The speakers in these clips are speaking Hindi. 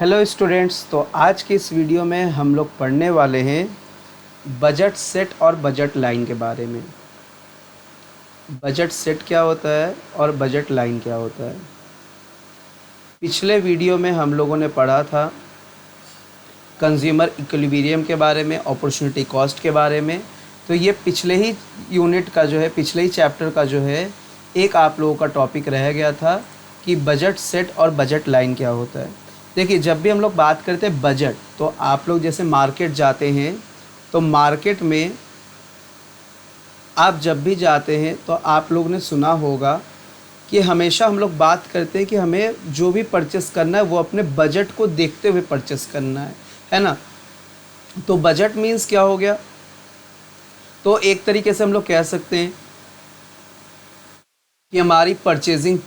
हेलो स्टूडेंट्स, तो आज की इस वीडियो में हम लोग पढ़ने वाले हैं बजट सेट और बजट लाइन के बारे में। बजट सेट क्या होता है और बजट लाइन क्या होता है। पिछले वीडियो में हम लोगों ने पढ़ा था कंज्यूमर इक्विलिब्रियम के बारे में, अपॉर्चुनिटी कॉस्ट के बारे में। तो ये पिछले ही यूनिट का जो है, पिछले ही चैप्टर का जो है एक आप लोगों का टॉपिक रह गया था कि बजट सेट और बजट लाइन क्या होता है। देखिए, जब भी हम लोग बात करते हैं बजट, तो आप लोग जैसे मार्केट जाते हैं तो मार्केट में आप जब भी जाते हैं तो आप लोग ने सुना होगा कि हमेशा हम लोग बात करते हैं कि हमें जो भी परचेस करना है वो अपने बजट को देखते हुए परचेस करना है ना। तो बजट मीन्स क्या हो गया, तो एक तरीके से हम लोग कह सकते हैं कि हमारी परचेजिंग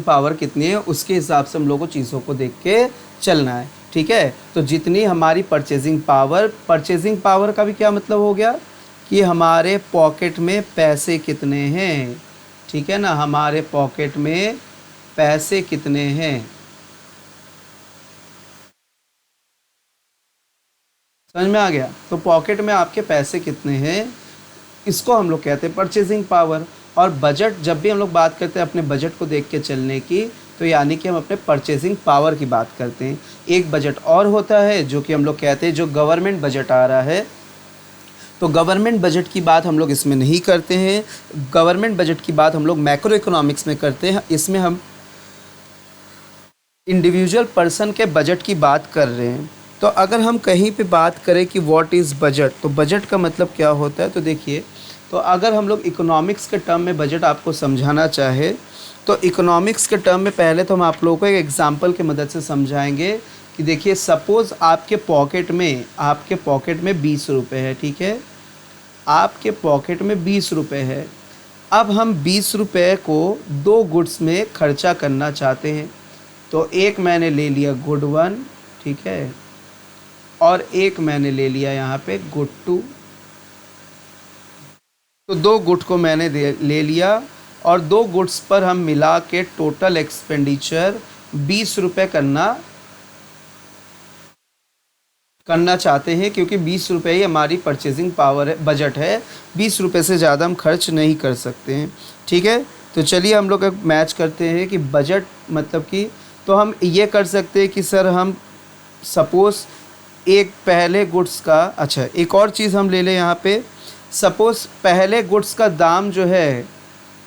पावर कितनी है, उसके हिसाब से हम लोगों को चीज़ों को देख के चलना है। ठीक है, तो जितनी हमारी परचेजिंग पावर का भी क्या मतलब हो गया कि हमारे पॉकेट में पैसे कितने हैं। ठीक है ना, हमारे पॉकेट में पैसे कितने हैं, समझ में आ गया। तो पॉकेट में आपके पैसे कितने हैं, इसको हम लोग कहते हैं परचेजिंग पावर। और बजट, जब भी हम लोग बात करते हैं अपने बजट को देख के चलने की, तो यानी कि हम अपने परचेजिंग पावर की बात करते हैं। एक बजट और होता है जो कि हम लोग कहते हैं जो गवर्नमेंट बजट आ रहा है, तो गवर्नमेंट बजट की बात हम लोग इसमें नहीं करते हैं। गवर्नमेंट बजट की बात हम लोग मैक्रो इकोनॉमिक्स में करते हैं। इसमें हम इंडिविजुअल पर्सन के बजट की बात कर रहे हैं। तो अगर हम कहीं पे बात करें कि व्हाट इज़ बजट, तो बजट का मतलब क्या होता है, तो देखिए, तो अगर हम लोग इकोनॉमिक्स के टर्म में बजट आपको समझाना चाहे तो इकोनॉमिक्स के टर्म में पहले तो हम आप लोगों को एक एग्जांपल की मदद से समझाएंगे कि देखिए, सपोज़ आपके पॉकेट में 20 रुपये है। ठीक है, आपके पॉकेट में 20 रुपये है। अब हम 20 रुपये को 2 गुड्स में खर्चा करना चाहते हैं। तो एक मैंने ले लिया गुड 1, ठीक है, और एक मैंने ले लिया यहाँ पे गुड 2। तो 2 गुड को मैंने ले लिया और 2 गुड्स पर हम मिला के टोटल एक्सपेंडिचर 20 रुपये करना चाहते हैं, क्योंकि 20 रुपये ही हमारी परचेजिंग पावर है, बजट है। 20 रुपये से ज़्यादा हम खर्च नहीं कर सकते हैं। ठीक है, तो चलिए हम लोग मैच करते हैं कि बजट मतलब कि, तो हम ये कर सकते हैं कि सर हम सपोज़ एक पहले गुड्स का, अच्छा एक और चीज़ हम ले लें यहाँ पे। सपोज़ पहले गुड्स का दाम जो है,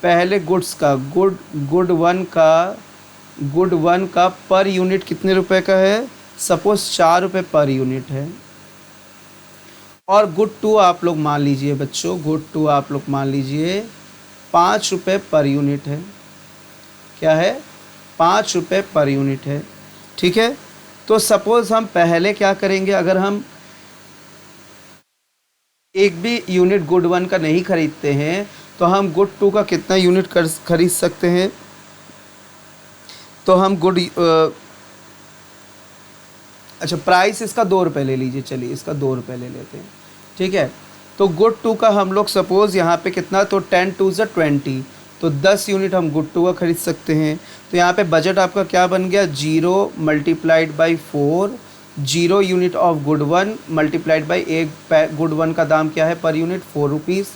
पहले गुड्स का गुड वन का पर यूनिट कितने रुपए का है, सपोज़ 4 रुपये पर यूनिट है। और गुड 2 आप लोग मान लीजिए बच्चों, गुड 2 आप लोग मान लीजिए 5 रुपये पर यूनिट है। क्या है, 5 रुपये पर यूनिट है। ठीक है, तो सपोज़ हम पहले क्या करेंगे, अगर हम एक भी यूनिट गुड 1 का नहीं खरीदते हैं तो हम गुड 2 का कितना यूनिट खरीद सकते हैं। तो हम अच्छा प्राइस इसका 2 रुपये ले लीजिए, चलिए इसका 2 रुपये ले लेते हैं। ठीक है, तो गुड 2 का हम लोग सपोज़ यहाँ पे कितना, तो 10 2 = 20, तो 10 यूनिट हम गुड 2 का खरीद सकते हैं। तो यहाँ पे बजट आपका क्या बन गया, 0 × 4, 0 unit of good 1 multiplied by एक गुड 1 का दाम क्या है per unit 4 rupees,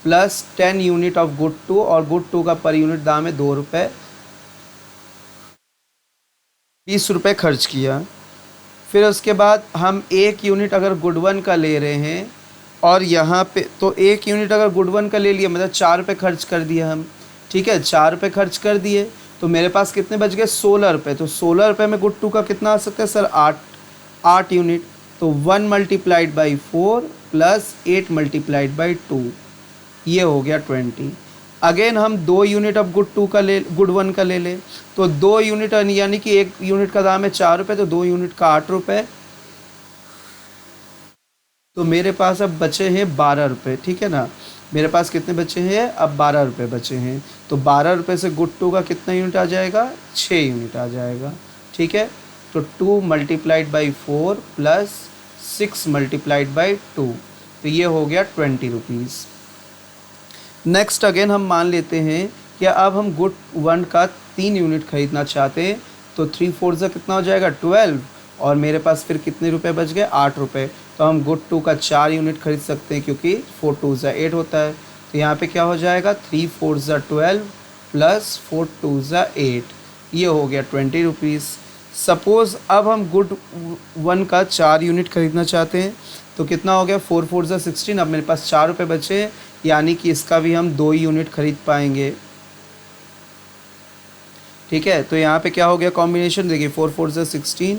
plus 10 unit of good 2, और गुड 2 का पर यूनिट दाम है 2 रुपये, 20 रुपये खर्च किया। फिर उसके बाद हम 1 यूनिट अगर गुड 1 का ले रहे हैं, और यहाँ पे तो 1 यूनिट अगर गुड 1 का ले लिया मतलब 4 रुपये खर्च कर दिया हम। ठीक है, 4 रुपये खर्च कर दिए, तो मेरे पास कितने बच गए, 16 रुपये। तो 16 रुपये में गुड 2 का कितना आ सकता है सर, 8 यूनिट। तो 1 × 4 प्लस 8 × 2, ये हो गया 20। अगेन हम 2 यूनिट अब गुड 1 का ले लें, तो 2 यूनिट यानी कि 1 यूनिट का दाम है 4 रुपये, तो 2 यूनिट का 8 रुपये। तो मेरे पास अब बचे हैं 12 रुपये। ठीक है ना, मेरे पास कितने बचे हैं, अब 12 रुपये बचे हैं। तो 12 रुपये से गुड 2 का कितना यूनिट आ जाएगा, 6 यूनिट आ जाएगा। ठीक है, तो 2 × 4 प्लस 6 × 2, तो ये हो गया 20 रुपीज़। नेक्स्ट अगेन हम मान लेते हैं कि अब हम गुड 1 का 3 यूनिट खरीदना चाहते हैं, तो 3 4 ज़ा कितना हो जाएगा 12, और मेरे पास फिर कितने रुपए बच गए 8 रुपये। तो हम गुड 2 का 4 यूनिट खरीद सकते हैं क्योंकि 4 2 ज़ा 8 होता है। तो यहाँ पे क्या हो जाएगा 3 4 ज़ा 12 प्लस 4 2 ज़ा 8, ये हो गया 20 रुपीज़। सपोज़ अब हम गुड 1 का 4 यूनिट खरीदना चाहते हैं, तो कितना हो गया 4 4 ज़ा 16, अब मेरे पास 4 रुपये बचे, यानी कि इसका भी हम 2 यूनिट खरीद पाएंगे। ठीक है, तो यहाँ पे क्या हो गया कॉम्बिनेशन, देखिए 4 4 ज़ा 16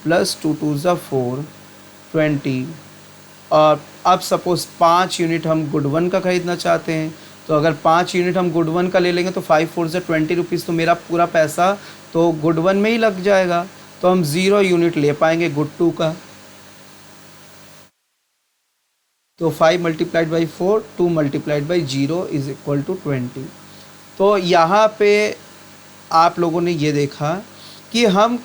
प्लस 2 2 ज़ा 4 20। और अब सपोज़ 5 यूनिट हम गुड 1 का ख़रीदना चाहते हैं, तो अगर 5 यूनिट हम गुड 1 का ले लेंगे तो 5 4 ज़ा 20 रुपीज़, तो मेरा पूरा पैसा तो गुड 1 में ही लग जाएगा, तो हम 0 यूनिट ले पाएंगे गुड 2 का। तो 5 multiplied by 4, 2 multiplied by 0 is equal to 20। तो यहाँ पे आप लोगों ने ये देखा कि हम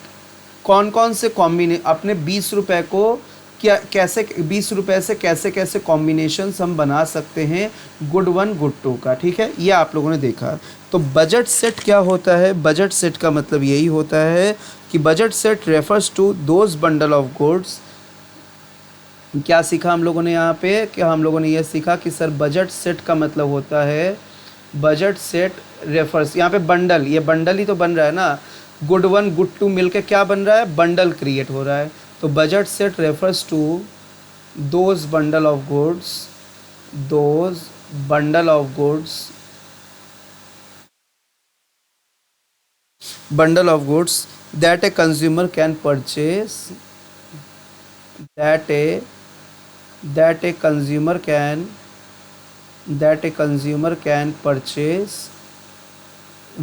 कौन कौन से अपने 20 रुपये को क्या कैसे 20 रुपये से कैसे कैसे कॉम्बिनेशंस हम बना सकते हैं गुड 1 गुड 2 का। ठीक है, ये आप लोगों ने देखा। तो बजट सेट क्या होता है, बजट सेट का मतलब यही होता है कि budget set refers to those bundle of goods. क्या सीखा हम लोगों ने यहाँ पे, क्या हम लोगों ने ये सीखा कि सर बजट सेट का मतलब होता है, बजट सेट रेफर्स, यहाँ पे बंडल, ये बंडल ही तो बन रहा है ना, गुड 1 गुड 2 मिलके क्या बन रहा है, बंडल क्रिएट हो रहा है। तो budget set refers to those bundle of goods, those bundle of goods, bundle of goods that a consumer can purchase, that a consumer can purchase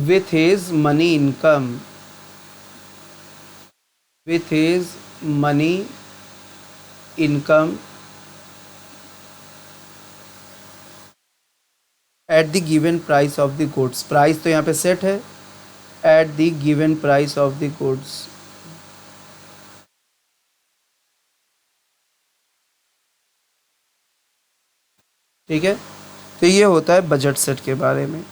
with his money income, with his money income at the given price of the goods। Price तो यहाँ पे सेट है, at the given price of the goods। ठीक है, तो ये होता है बजट सेट के बारे में।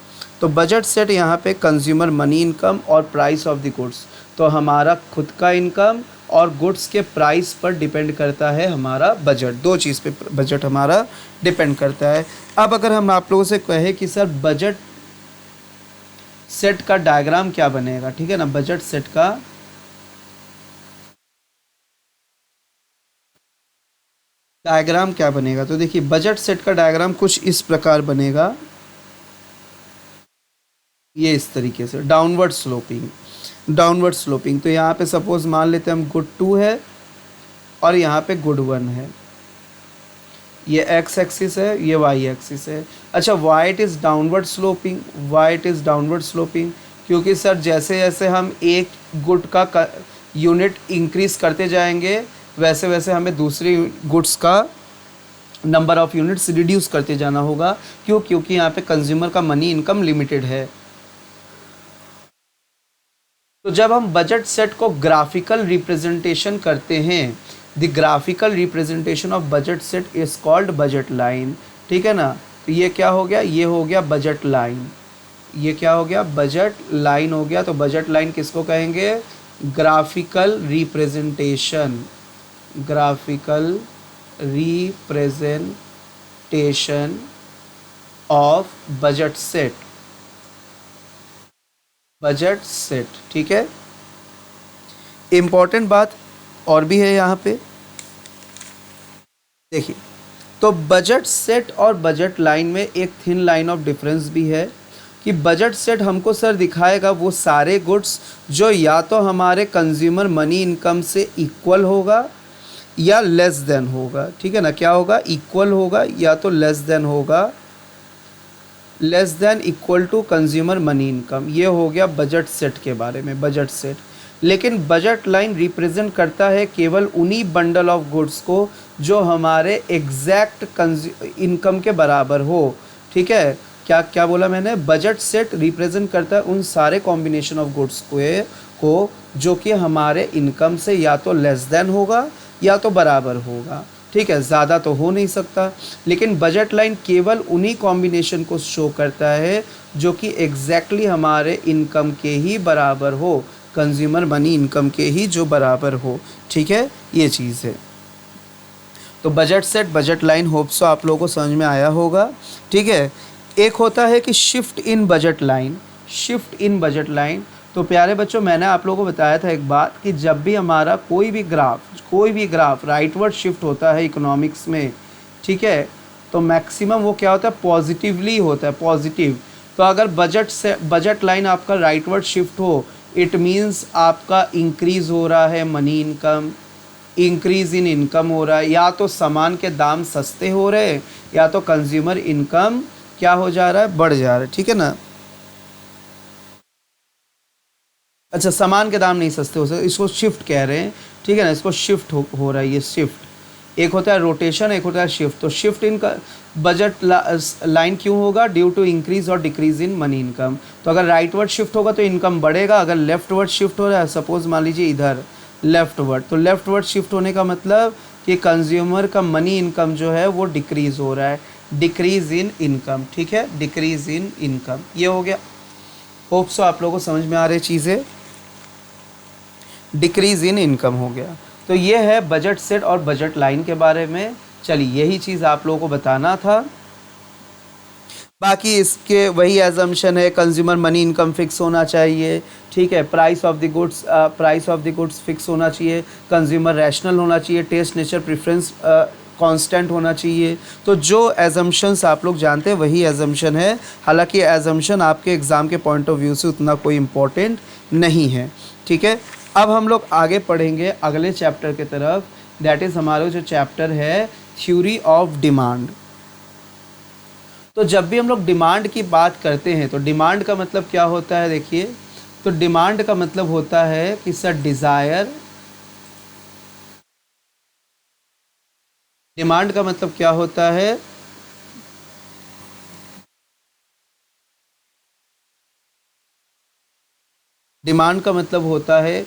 तो बजट सेट यहाँ पे कंज्यूमर मनी इनकम और प्राइस ऑफ द गुड्स, तो हमारा खुद का इनकम और गुड्स के प्राइस पर डिपेंड करता है हमारा बजट, दो चीज़ पे बजट हमारा डिपेंड करता है। अब अगर हम आप लोगों से कहें कि सर बजट सेट का डायग्राम क्या बनेगा, ठीक है ना, बजट सेट का डायग्राम क्या बनेगा, तो देखिए बजट सेट का डायग्राम कुछ इस प्रकार बनेगा, ये इस तरीके से डाउनवर्ड स्लोपिंग, डाउनवर्ड स्लोपिंग। तो यहाँ पे सपोज मान लेते हैं हम गुड 2 है और यहाँ पे गुड 1 है, ये एक्स एक्सिस है, ये वाई एक्सिस है। अच्छा, why it is downward sloping, why it is downward sloping क्योंकि सर जैसे जैसे हम एक गुड का यूनिट इंक्रीज़ करते जाएंगे वैसे वैसे हमें दूसरी गुड्स का नंबर ऑफ़ यूनिट्स रिड्यूस करते जाना होगा। क्यों? क्योंकि यहाँ पे कंज्यूमर का मनी इनकम लिमिटेड है। तो जब हम बजट सेट को ग्राफिकल रिप्रेजेंटेशन करते हैं, the graphical representation of budget set is called budget line. ठीक है ना, तो ये क्या हो गया, ये हो गया बजट लाइन, ये क्या हो गया, बजट लाइन हो गया। तो बजट लाइन किसको कहेंगे, graphical representation, graphical representation of budget set, budget set. ठीक है, इम्पॉर्टेंट बात और भी है यहाँ पे, देखिए तो बजट सेट और बजट लाइन में एक थिन लाइन ऑफ डिफरेंस भी है कि बजट सेट हमको सर दिखाएगा वो सारे गुड्स जो या तो हमारे कंज्यूमर मनी इनकम से इक्वल होगा या लेस देन होगा। ठीक है ना, क्या होगा, इक्वल होगा या तो लेस देन होगा, less than equal to consumer money income. ये हो गया बजट सेट के बारे में, बजट सेट। लेकिन बजट लाइन रिप्रेजेंट करता है केवल उन्हीं बंडल ऑफ गुड्स को जो हमारे एग्जैक्ट इनकम के बराबर हो। ठीक है, क्या क्या बोला मैंने, बजट सेट रिप्रेजेंट करता है उन सारे कॉम्बिनेशन ऑफ गुड्स को जो कि हमारे इनकम से या तो लेस देन होगा या तो बराबर होगा। ठीक है, ज़्यादा तो हो नहीं सकता। लेकिन बजट लाइन केवल उन्हीं कॉम्बिनेशन को शो करता है जो कि एग्जैक्टली हमारे इनकम के ही बराबर हो, कंज्यूमर मनी इनकम के ही जो बराबर हो। ठीक है, ये चीज़ है। तो budget set, budget line, hope so आप लोगों को समझ में आया होगा। ठीक है, एक होता है कि shift in budget line, shift in budget line. तो प्यारे बच्चों, मैंने आप लोगों को बताया था एक बात कि जब भी हमारा कोई भी ग्राफ राइटवर्ड शिफ्ट होता है इकोनॉमिक्स में, ठीक है, तो मैक्सिमम वो क्या होता है, पॉजिटिवली होता है, पॉजिटिव। तो अगर बजट लाइन आपका राइटवर्ड शिफ्ट हो, इट मीन्स आपका इंक्रीज हो रहा है money income, increase in income हो रहा है, या तो सामान के दाम सस्ते हो रहे हैं या तो कंज्यूमर इनकम क्या हो जा रहा है, बढ़ जा रहा है। ठीक है ना। अच्छा, सामान के दाम नहीं सस्ते हो सकते, इसको शिफ्ट कह रहे हैं। ठीक है ना, इसको शिफ्ट हो रहा है, ये शिफ्ट। एक होता है रोटेशन, एक होता है शिफ्ट। तो शिफ्ट इन का बजट लाइन क्यों होगा, ड्यू टू इंक्रीज और डिक्रीज इन मनी इनकम। तो अगर राइटवर्ड शिफ्ट होगा तो इनकम बढ़ेगा, अगर लेफ्टवर्ड शिफ्ट हो रहा है, सपोज मान लीजिए इधर लेफ्टवर्ड, तो लेफ्टवर्ड शिफ्ट होने का मतलब कि कंज्यूमर का मनी इनकम जो है वो डिक्रीज हो रहा है, डिक्रीज इन इनकम। ठीक है, डिक्रीज इन इनकम, ये हो गया। होप सो आप लोगों को समझ में आ रही चीज़ें, डिक्रीज इन इनकम हो गया। तो ये है बजट सेट और बजट लाइन के बारे में। चलिए, यही चीज़ आप लोगों को बताना था। बाकी इसके वही एजम्पशन है, कंज्यूमर मनी इनकम फिक्स होना चाहिए। ठीक है, price of the goods fix होना चाहिए, कंज्यूमर रैशनल होना चाहिए, टेस्ट नेचर प्रेफरेंस कांस्टेंट होना चाहिए। तो जो एजम्पशंस आप लोग जानते हैं वही एजम्पशन है। हालांकि एजम्पशन आपके एग्ज़ाम के पॉइंट ऑफ व्यू से उतना कोई इम्पोर्टेंट नहीं है। ठीक है, अब हम लोग आगे पढ़ेंगे अगले चैप्टर की तरफ, दैट इज़ हमारा जो चैप्टर है थ्योरी ऑफ डिमांड। तो जब भी हम लोग डिमांड की बात करते हैं तो डिमांड का मतलब क्या होता है, देखिए, तो डिमांड का मतलब होता है कि सर डिज़ायर, डिमांड का मतलब क्या होता है, डिमांड का मतलब होता है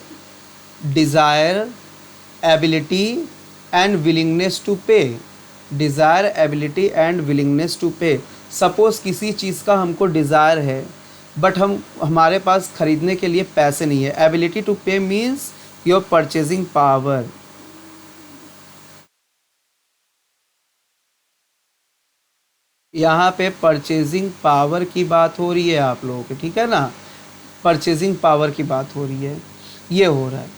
desire, ability and willingness to pay, desire, ability and willingness to pay. Suppose किसी चीज़ का हमको डिज़ायर है बट हमारे पास ख़रीदने के लिए पैसे नहीं है। एबिलिटी टू पे मीन्स योर परचेजिंग पावर। यहाँ पे परचेजिंग पावर की बात हो रही है आप लोगों की, ठीक है ना, परचेजिंग पावर की बात हो रही है, ये हो रहा है।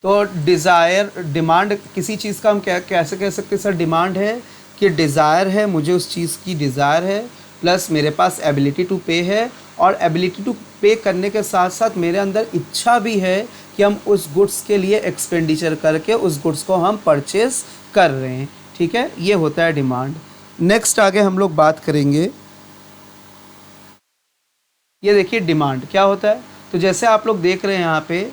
तो डिज़ायर, डिमांड किसी चीज़ का हम कैसे कह सकते हैं, सर डिमांड है कि डिज़ायर है, मुझे उस चीज़ की डिज़ायर है, प्लस मेरे पास एबिलिटी टू पे है, और एबिलिटी टू पे करने के साथ साथ मेरे अंदर इच्छा भी है कि हम उस गुड्स के लिए एक्सपेंडिचर करके उस गुड्स को हम परचेज़ कर रहे हैं। ठीक है, ये होता है डिमांड। नेक्स्ट आगे हम लोग बात करेंगे, ये देखिए डिमांड क्या होता है। तो जैसे आप लोग देख रहे हैं यहाँ पे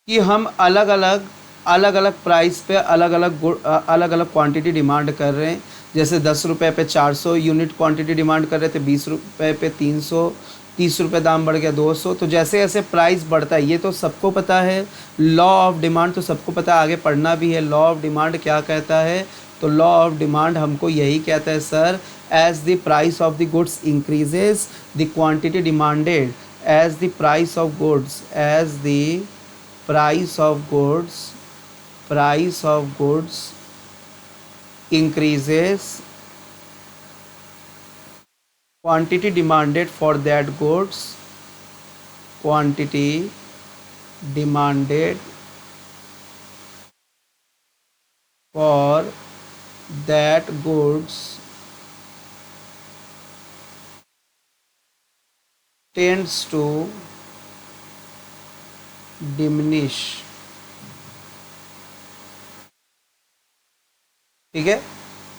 कि हम अलग अलग प्राइस पे अलग अलग क्वांटिटी डिमांड कर रहे हैं। जैसे 10 रुपये पे 400 यूनिट क्वांटिटी डिमांड कर रहे थे, 20 रुपये पे 300, 30 रुपये दाम बढ़ गया 200। तो जैसे जैसे प्राइस बढ़ता है, ये तो सबको पता है, लॉ ऑफ डिमांड तो सबको पता है, आगे पढ़ना भी है। लॉ ऑफ डिमांड क्या कहता है, तो लॉ ऑफ डिमांड हमको यही कहता है sir, as the price of the goods increases the quantity demanded, as the price of goods, as the price of goods increases, quantity demanded for that goods, quantity demanded for that goods tends to diminish। ठीक है,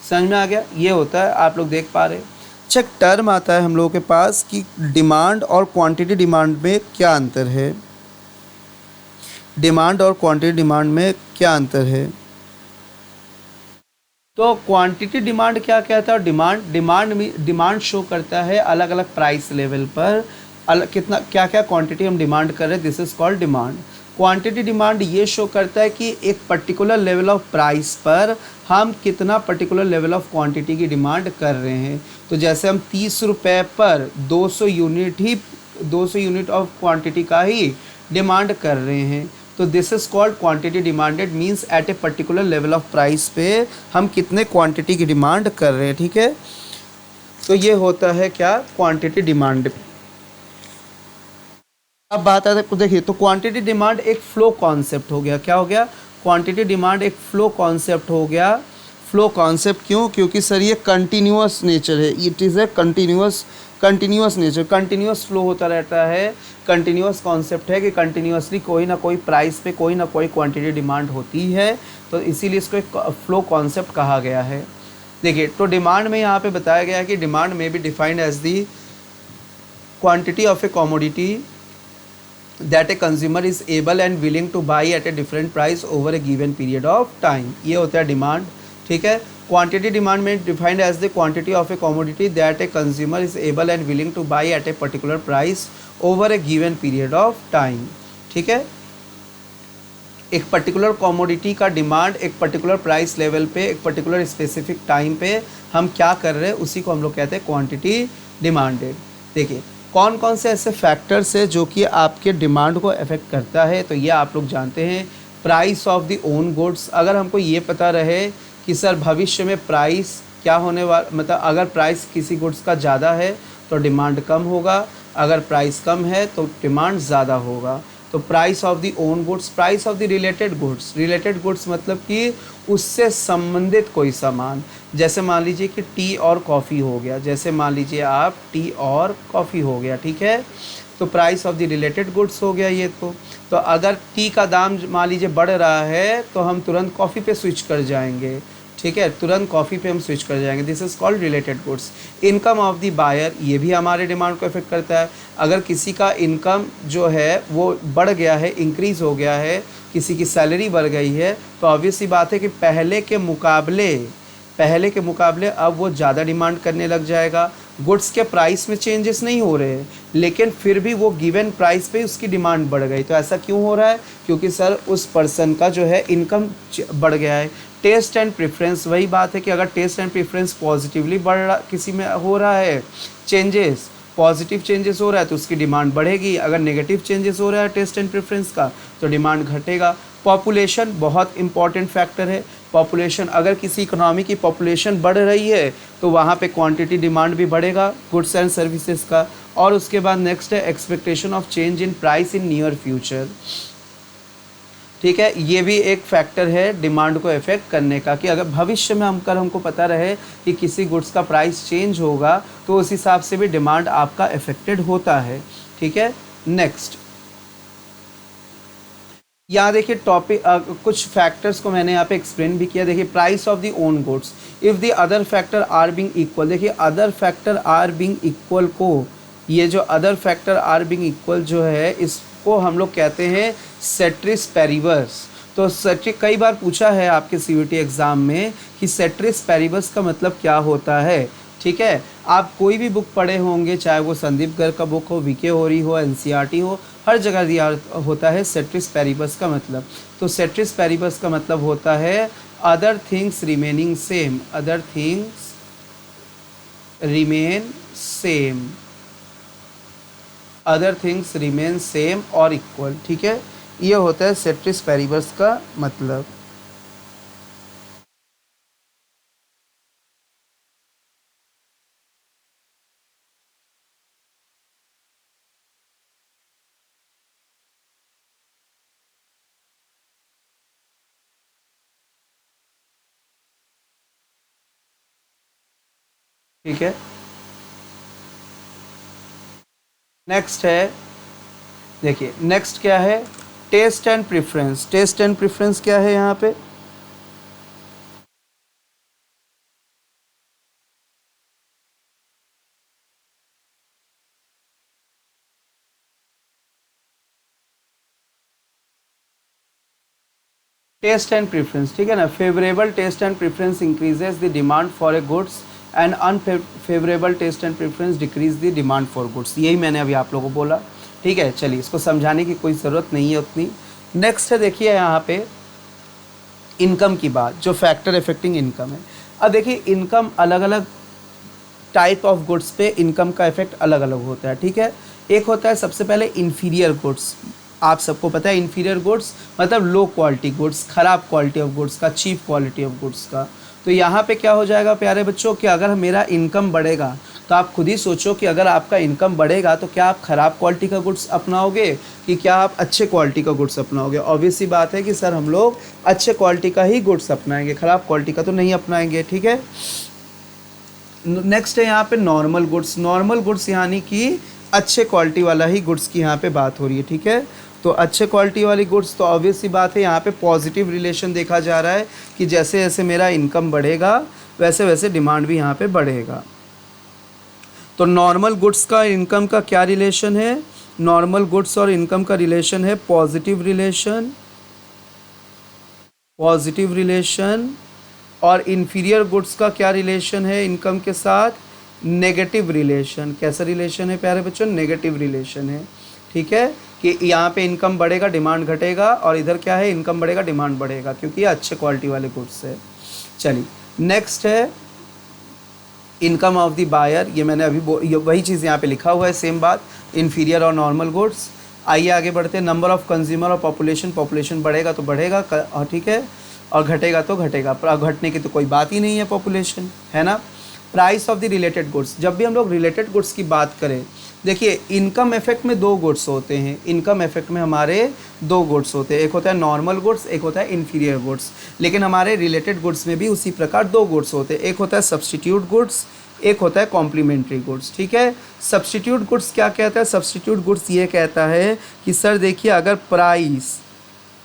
समझ में आ गया, ये होता है, आप लोग देख पा रहे हैं। अच्छा, टर्म आता है हम लोगों के पास कि डिमांड और क्वांटिटी डिमांड में क्या अंतर है, डिमांड और क्वांटिटी डिमांड में क्या अंतर है। तो क्वांटिटी डिमांड क्या कहता है, डिमांड शो करता है अलग अलग प्राइस लेवल पर अलग कितना क्या क्या क्वांटिटी हम डिमांड कर रहे हैं, this is called demand. Quantity demand ये शो करता है कि एक पर्टिकुलर लेवल ऑफ प्राइस पर हम कितना पर्टिकुलर लेवल ऑफ क्वांटिटी की डिमांड कर रहे हैं। तो जैसे हम 30 रुपये पर 200 यूनिट ऑफ क्वांटिटी का ही डिमांड कर रहे हैं, तो this is called quantity demanded, means at a particular level of price पे हम कितने क्वांटिटी की डिमांड कर रहे हैं। ठीक है, तो ये होता है क्या, क्वांटिटी डिमांड। अब बात आती है, देखिए तो क्वांटिटी डिमांड एक फ्लो कॉन्सेप्ट हो गया। क्या हो गया, क्वांटिटी डिमांड एक फ्लो कॉन्सेप्ट हो गया। फ्लो कॉन्सेप्ट क्यों, क्योंकि सर ये कंटिन्यूअस नेचर है, it is a continuous nature, continuous flow होता रहता है। कंटिन्यूअस कॉन्सेप्ट है कि कंटिन्यूअसली कोई ना कोई प्राइस पे कोई ना कोई क्वांटिटी डिमांड होती है, तो इसीलिए इसको एक फ्लो कॉन्सेप्ट कहा गया है। देखिए तो डिमांड में यहाँ पे बताया गया है कि डिमांड में भी defined as the quantity of a commodity that a consumer is able and willing to buy at a different price over a given period of time, ये होता है डिमांड। ठीक है, क्वांटिटी डिमांड में defined as the quantity of a commodity that a consumer is able and willing to buy at a particular price over a given period of time. ठीक है, एक पर्टिकुलर कमोडिटी का डिमांड एक पर्टिकुलर प्राइस लेवल पे एक पर्टिकुलर स्पेसिफिक टाइम पे हम क्या कर रहे हैं, उसी को हम लोग कहते हैं क्वांटिटी डिमांडेड। देखिए कौन कौन से ऐसे फैक्टर्स है जो कि आपके डिमांड को अफेक्ट करता है, तो ये आप लोग जानते हैं। Price of the own goods, अगर हमको ये पता रहे कि सर भविष्य में प्राइस क्या होने वाला, मतलब अगर प्राइस किसी गुड्स का ज़्यादा है तो डिमांड कम होगा, अगर प्राइस कम है तो डिमांड ज़्यादा होगा। तो price of the own goods, price of the related goods, related goods मतलब कि उससे संबंधित कोई सामान, जैसे मान लीजिए कि टी और कॉफ़ी हो गया, जैसे मान लीजिए आप टी और कॉफ़ी हो गया। ठीक है, तो price of the related goods हो गया ये। तो अगर टी का दाम मान लीजिए बढ़ रहा है तो हम तुरंत कॉफ़ी पे स्विच कर जाएंगे। ठीक है, तुरंत कॉफ़ी पे हम स्विच कर जाएंगे, this is called related goods. Income of the buyer, ये भी हमारे डिमांड को इफेक्ट करता है। अगर किसी का इनकम जो है वो बढ़ गया है, इंक्रीज़ हो गया है, किसी की सैलरी बढ़ गई है, तो ऑब्वियस सी बात है कि पहले के मुकाबले अब वो ज़्यादा डिमांड करने लग जाएगा। गुड्स के प्राइस में चेंजेस नहीं हो रहे हैं, लेकिन फिर भी वो गिवन प्राइस पे उसकी डिमांड बढ़ गई। तो ऐसा क्यों हो रहा है, क्योंकि सर उस पर्सन का जो है इनकम बढ़ गया है। टेस्ट एंड प्रेफरेंस, वही बात है कि अगर टेस्ट एंड प्रेफरेंस पॉजिटिवली बढ़ रहा, किसी में हो रहा है चेंजेस, पॉजिटिव चेंजेस हो रहा है तो उसकी डिमांड बढ़ेगी। अगर नेगेटिव चेंजेस हो रहा है टेस्ट एंड प्रेफरेंस का तो डिमांड घटेगा। पॉपुलेशन बहुत इंपॉर्टेंट फैक्टर है। पॉपुलेशन, अगर किसी इकोनॉमी की पॉपुलेशन बढ़ रही है तो वहाँ पे क्वांटिटी डिमांड भी बढ़ेगा गुड्स एंड सर्विसेज का। और उसके बाद नेक्स्ट है expectation of change in price in near future. ठीक है, ये भी एक फैक्टर है डिमांड को इफेक्ट करने का, कि अगर भविष्य में हमको पता रहे कि किसी गुड्स का प्राइस चेंज होगा तो उस हिसाब से भी डिमांड आपका इफेक्टेड होता है। ठीक है, नेक्स्ट यहाँ देखिए टॉपिक कुछ फैक्टर्स को मैंने यहाँ पे एक्सप्लेन भी किया। देखिए price of the own goods, if the other factor are being equal, देखिए other factor are being equal को, ये जो other factor are being equal जो है इसको हम लोग कहते हैं सेट्रिस पैरिबस। तो कई बार पूछा है आपके सीयूईटी एग्ज़ाम में कि सेट्रिस पैरिबस का मतलब क्या होता है। ठीक है, आप कोई भी बुक पढ़े होंगे, चाहे वो संदीप गर्ग का बुक हो, वीके होरी हो, एनसीईआरटी हो, हर जगह दिया होता है सेट्रिस पैरिबस का मतलब। तो सेट्रिस पैरिबस का मतलब होता है other things remaining same, other things remain same, other things remain same और इक्वल। ठीक है, ये होता है सेट्रिस पैरिबस का मतलब। ठीक है, नेक्स्ट है, देखिए नेक्स्ट क्या है, taste and preference. Taste and preference क्या है यहाँ पे, टेस्ट एंड प्रेफरेंस। ठीक है ना, favourable taste and preference increases the demand for a goods and unfavourable taste and preference decrease the demand for goods. यही मैंने अभी आप लोगों को बोला, ठीक है। चलिए, इसको समझाने की कोई ज़रूरत नहीं है उतनी। नेक्स्ट है, देखिए यहाँ पे इनकम की बात, जो फैक्टर इफेक्टिंग इनकम है। अब देखिए, इनकम अलग अलग टाइप ऑफ गुड्स पे इनकम का इफेक्ट अलग अलग होता है, ठीक है। एक होता है सबसे पहले इन्फीरियर गुड्स। आप सबको पता है इन्फीरियर गुड्स मतलब लो क्वालिटी गुड्स, ख़राब क्वालिटी ऑफ गुड्स का, चीप क्वालिटी ऑफ गुड्स का। तो यहाँ पे क्या हो जाएगा प्यारे बच्चों कि अगर मेरा इनकम बढ़ेगा, तो आप खुद ही सोचो कि अगर आपका इनकम बढ़ेगा तो क्या आप ख़राब क्वालिटी का गुड्स अपनाओगे कि क्या आप अच्छे क्वालिटी का गुड्स अपनाओगे? ऑब्वियस सी बात है कि सर हम लोग अच्छे क्वालिटी का ही गुड्स अपनाएंगे, ख़राब क्वालिटी का तो नहीं अपनाएंगे, ठीक है। नेक्स्ट है यहाँ पे नॉर्मल गुड्स। नॉर्मल गुड्स यानी कि अच्छे क्वालिटी वाला ही गुड्स की यहाँ पे बात हो रही है, ठीक है। तो अच्छे क्वालिटी वाली गुड्स, तो ऑब्वियस सी बात है यहाँ पे पॉजिटिव रिलेशन देखा जा रहा है कि जैसे जैसे मेरा इनकम बढ़ेगा वैसे वैसे डिमांड भी यहाँ पे बढ़ेगा। तो नॉर्मल गुड्स का इनकम का क्या रिलेशन है? नॉर्मल गुड्स और इनकम का रिलेशन है पॉजिटिव रिलेशन, पॉजिटिव रिलेशन। और इन्फीरियर गुड्स का क्या रिलेशन है इनकम के साथ? Negative relation. कैसा रिलेशन है प्यारे बच्चों? नेगेटिव रिलेशन है, ठीक है। कि यहाँ पे इनकम बढ़ेगा डिमांड घटेगा, और इधर क्या है, इनकम बढ़ेगा डिमांड बढ़ेगा, क्योंकि ये अच्छे क्वालिटी वाले गुड्स है। चलिए, नेक्स्ट है इनकम ऑफ द बायर। ये मैंने अभी वही चीज़ यहाँ पे लिखा हुआ है, सेम बात, इन्फीरियर और नॉर्मल गुड्स। आइए आगे बढ़ते हैं। नंबर ऑफ कंज्यूमर और पॉपुलेशन। पॉपुलेशन बढ़ेगा तो बढ़ेगा, और ठीक है, और घटेगा तो घटेगा। घटने की तो कोई बात ही नहीं है, पॉपुलेशन है ना। Price of the related goods. जब भी हम लोग रिलेटेड गुड्स की बात करें, देखिए इनकम इफेक्ट में दो गुड्स होते हैं। इनकम इफेक्ट में हमारे दो गुड्स होते हैं, एक होता है नॉर्मल गुड्स, एक होता है इन्फीरियर गुड्स। लेकिन हमारे रिलेटेड गुड्स में भी उसी प्रकार दो गुड्स होते हैं, एक होता है सब्स्टिट्यूट गुड्स, एक होता है कॉम्प्लीमेंट्री गुड्स, ठीक है। सब्स्टिट्यूट गुड्स क्या कहता है? सब्स्टिट्यूट गुड्स ये कहता है कि सर देखिए, अगर प्राइस,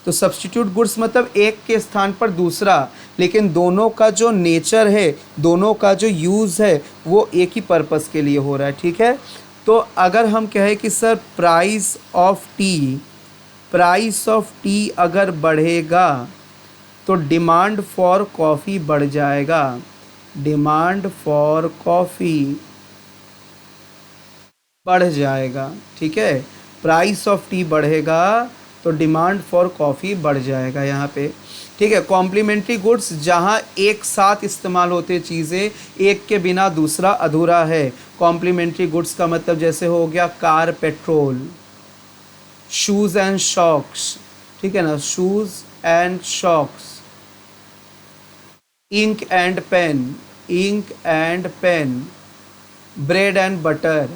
तो सब्स्टिट्यूट गुड्स मतलब एक के स्थान पर दूसरा, लेकिन दोनों का जो नेचर है, दोनों का जो यूज़ है, वो एक ही पर्पस के लिए हो रहा है, ठीक है। तो अगर हम कहें कि सर प्राइस ऑफ टी अगर बढ़ेगा तो डिमांड फॉर कॉफ़ी बढ़ जाएगा, डिमांड फॉर कॉफ़ी बढ़ जाएगा, ठीक है। प्राइस ऑफ टी बढ़ेगा तो डिमांड फॉर कॉफ़ी बढ़ जाएगा यहाँ पे, ठीक है। कॉम्प्लीमेंट्री गुड्स, जहाँ एक साथ इस्तेमाल होते चीज़ें, एक के बिना दूसरा अधूरा है। कॉम्प्लीमेंट्री गुड्स का मतलब जैसे हो गया car petrol, shoes and socks, ठीक है ना, shoes and socks, ink and pen, bread and butter.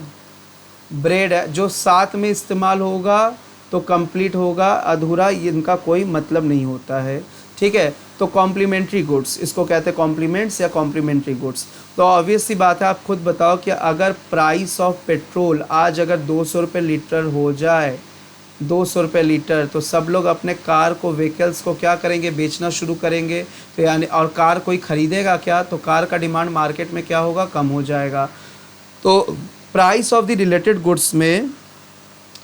Bread जो साथ में इस्तेमाल होगा तो कंप्लीट होगा, अधूरा इनका कोई मतलब नहीं होता है, ठीक है। तो कॉम्प्लीमेंट्री गुड्स, इसको कहते हैं कॉम्प्लीमेंट्स या कॉम्प्लीमेंट्री गुड्स। तो ऑब्वियस सी बात है, आप खुद बताओ कि अगर प्राइस ऑफ पेट्रोल आज अगर 200 रुपये लीटर हो जाए, 200 रुपये लीटर, तो सब लोग अपने कार को, व्हीकल्स को क्या करेंगे? बेचना शुरू करेंगे। तो यानी, और कार कोई ख़रीदेगा क्या? तो कार का डिमांड मार्केट में क्या होगा? कम हो जाएगा। तो price of the related goods में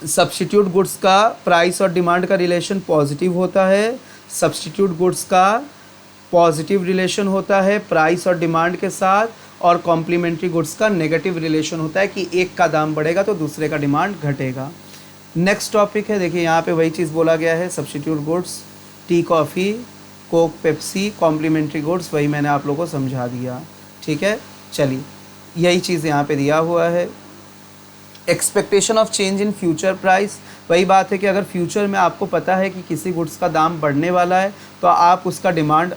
सब्स्टिट्यूट गुड्स का प्राइस और डिमांड का रिलेशन पॉजिटिव होता है, सब्स्टिट्यूट गुड्स का पॉजिटिव रिलेशन होता है प्राइस और डिमांड के साथ, और कॉम्प्लीमेंट्री गुड्स का नेगेटिव रिलेशन होता है कि एक का दाम बढ़ेगा तो दूसरे का डिमांड घटेगा। नेक्स्ट टॉपिक है, देखिए यहाँ पे वही चीज़ बोला गया है, substitute goods, tea coffee, Coke Pepsi, complementary goods, वही मैंने आप लोगों को समझा दिया, ठीक है। चलिए, यही चीज़ यहाँ पे दिया हुआ है। Expectation of change in future price, वही बात है कि अगर फ्यूचर में आपको पता है कि किसी गुड्स का दाम बढ़ने वाला है, तो आप उसका डिमांड,